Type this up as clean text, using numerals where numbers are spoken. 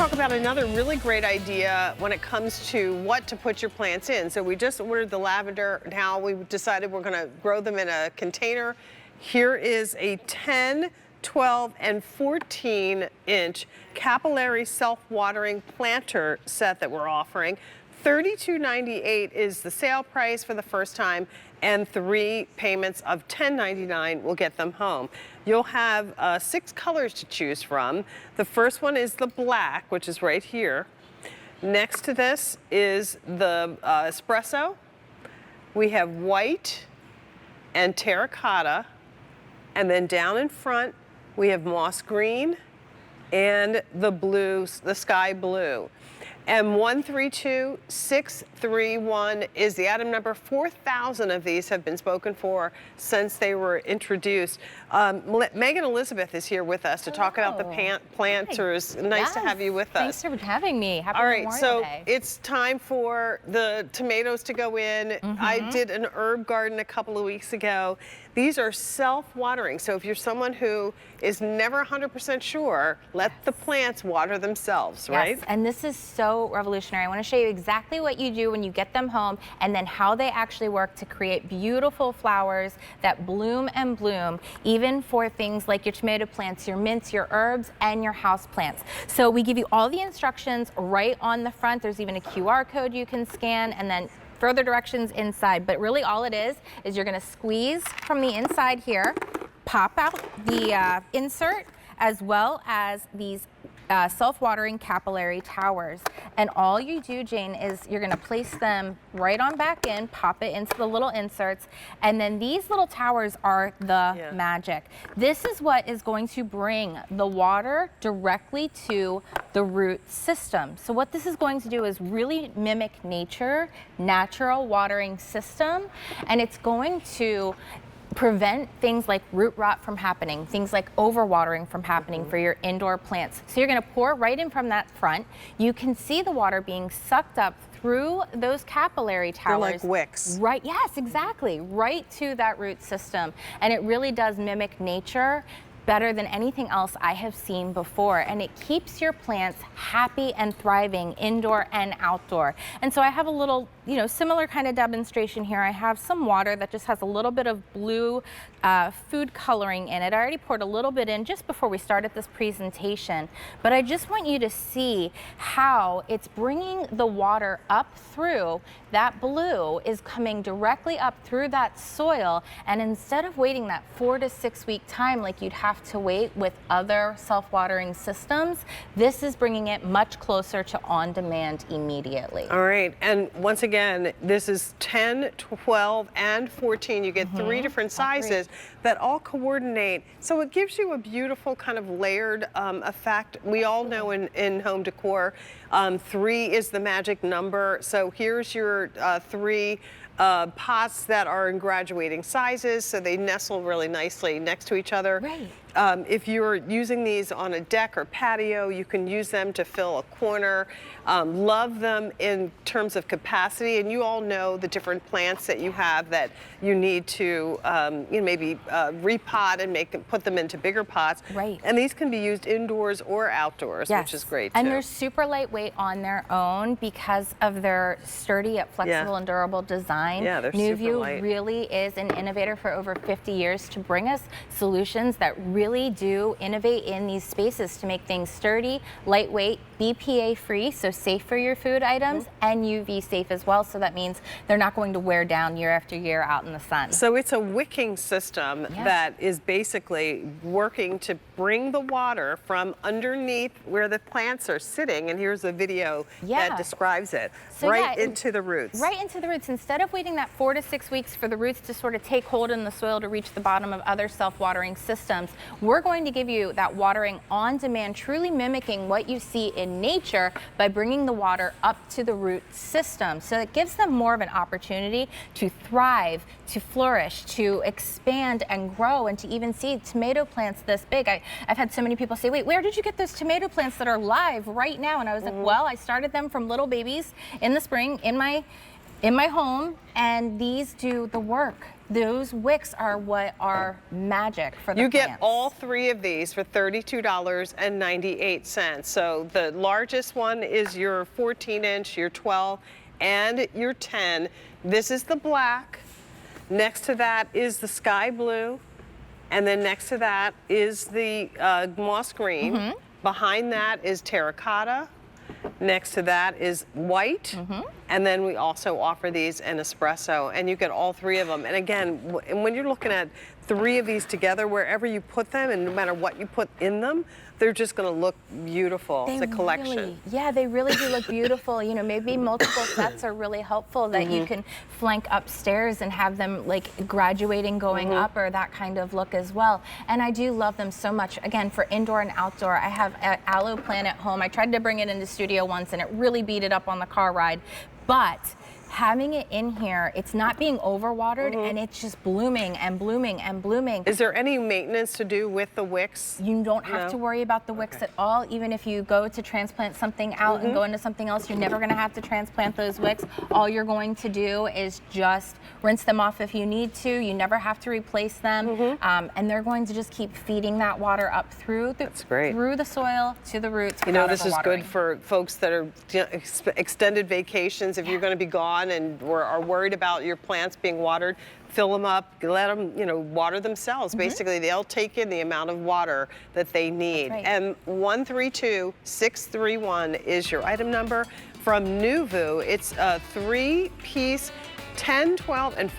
talk about another really great idea when it comes to what to put your plants in. So we just ordered the lavender. Now we've decided we're going to grow them in a container. Here is a 10, 12, and 14-inch capillary self-watering planter set that we're offering. $32.98 is the sale price for the first time, and 3 payments of $10.99 will get them home. You'll have 6 colors to choose from. The first one is the black, which is right here. Next to this is the espresso. We have white and terracotta. And then down in front, we have moss green and the blue, the sky blue. And 132631 is the item number. 4,000 of these have been spoken for since they were introduced. Megan Elizabeth is here with us to talk about the planters. Nice to have you with us. Thanks for having me. Happy All right, Memorial so Day. it's time for the tomatoes to go in. I did an herb garden a couple of weeks ago. These are self-watering, so if you're someone who is never 100% sure, let the plants water themselves, right? Yes, and this is so revolutionary. I want to show you exactly what you do when you get them home and then how they actually work to create beautiful flowers that bloom and bloom, even for things like your tomato plants, your mints, your herbs, and your house plants. So we give you all the instructions right on the front. There's even a QR code you can scan, and then further directions inside, but really all it is you're gonna squeeze from the inside here, pop out the insert, as well as these self-watering capillary towers. And all you do, Jane, is you're gonna place them right on back in, pop it into the little inserts, and then these little towers are the magic. This is what is going to bring the water directly to the root system. So what this is going to do is really mimic nature, natural watering system, and it's going to prevent things like root rot from happening, things like overwatering from happening for your indoor plants. So you're gonna pour right in from that front. You can see the water being sucked up through those capillary towers. They're like wicks. Right, yes, exactly, right to that root system. And it really does mimic nature better than anything else I have seen before, and it keeps your plants happy and thriving indoor and outdoor. And so I have a little, similar kind of demonstration here. I have some water that just has a little bit of blue food coloring in it. I already poured a little bit in just before we started this presentation, but I just want you to see how it's bringing the water up through. That blue is coming directly up through that soil, and instead of waiting that 4 to 6 week time like you'd have to wait with other self-watering systems, this is bringing it much closer to on-demand immediately. All right, and once again, this is 10, 12, and 14. You get 3 different sizes that all coordinate. So it gives you a beautiful kind of layered effect. We all know in home decor, 3 is the magic number. So here's your 3 pots that are in graduating sizes, so they nestle really nicely next to each other. Right. If you're using these on a deck or patio, you can use them to fill a corner. Love them in terms of capacity, and you all know the different plants that you have that you need to maybe repot and put them into bigger pots. Right. And these can be used indoors or outdoors, which is great too. And they're super lightweight on their own because of their sturdy yet flexible and durable design. Yeah, they're super NuVue light. really is an innovator for over 50 years to bring us solutions that really do innovate in these spaces to make things sturdy, lightweight, BPA-free, so safe for your food items, and UV safe as well. So that means they're not going to wear down year after year out in the sun. So it's a wicking system that is basically working to bring the water from underneath where the plants are sitting, and here's a video that describes it, so into the roots. Right into the roots. Instead of waiting that 4 to 6 weeks for the roots to sort of take hold in the soil to reach the bottom of other self-watering systems, we're going to give you that watering on demand, truly mimicking what you see in nature by bringing the water up to the root system. So it gives them more of an opportunity to thrive, to flourish, to expand and grow, and to even see tomato plants this big. I've had so many people say, wait, where did you get those tomato plants that are live right now? And I was like, well, I started them from little babies in the spring in my home, and these do the work. Those wicks are what are magic for the You plants. get all 3 of these for $32.98. So the largest one is your 14-inch, your 12, and your 10. This is the black. Next to that is the sky blue. And then next to that is the moss green. Behind that is terracotta. Next to that is white. And then we also offer these in espresso, and you get all 3 of them. And again, when you're looking at 3 of these together, wherever you put them, and no matter what you put in them, they're just going to look beautiful. It's a collection. Yeah, they really do look beautiful. You know, maybe multiple sets are really helpful that you can flank upstairs and have them like graduating going up, or that kind of look as well. And I do love them so much. Again, for indoor and outdoor, I have an aloe plant at home. I tried to bring it in the studio once and it really beat it up on the car ride. But having it in here, it's not being overwatered, and it's just blooming and blooming and blooming. Is there any maintenance to do with the wicks? You don't have to worry about the wicks at all. Even if you go to transplant something out and go into something else, you're never going to have to transplant those wicks. All you're going to do is just rinse them off if you need to. You never have to replace them. And they're going to just keep feeding that water up through the soil to the roots. You know, this is good for folks that are extended vacations. If you're going to be gone and are worried about your plants being watered, fill them up, let them, you know, water themselves. Basically, they'll take in the amount of water that they need. And 132631 is your item number from NuVue. It's a 3-piece 10, 12, and